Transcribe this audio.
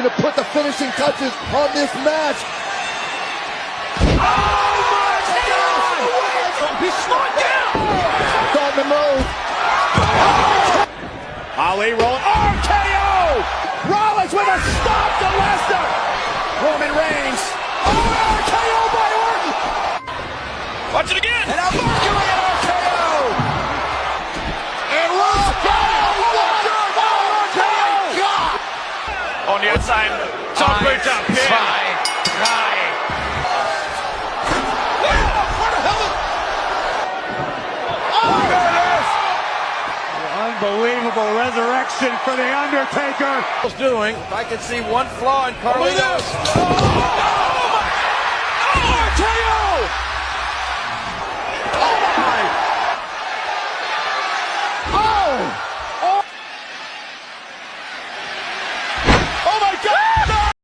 to put the finishing touches on this match. Oh my God! He's slowing down! Starting to move. Ali rolling. RKO! Rollins with a stop to Lesnar. Roman Reigns. Oh, RKO by Orton. Watch it again. And now Mercury and RKO. And on the outside. Top boot up here. Unbelievable resurrection for The Undertaker. Doing. I can see one flaw in Carlito's.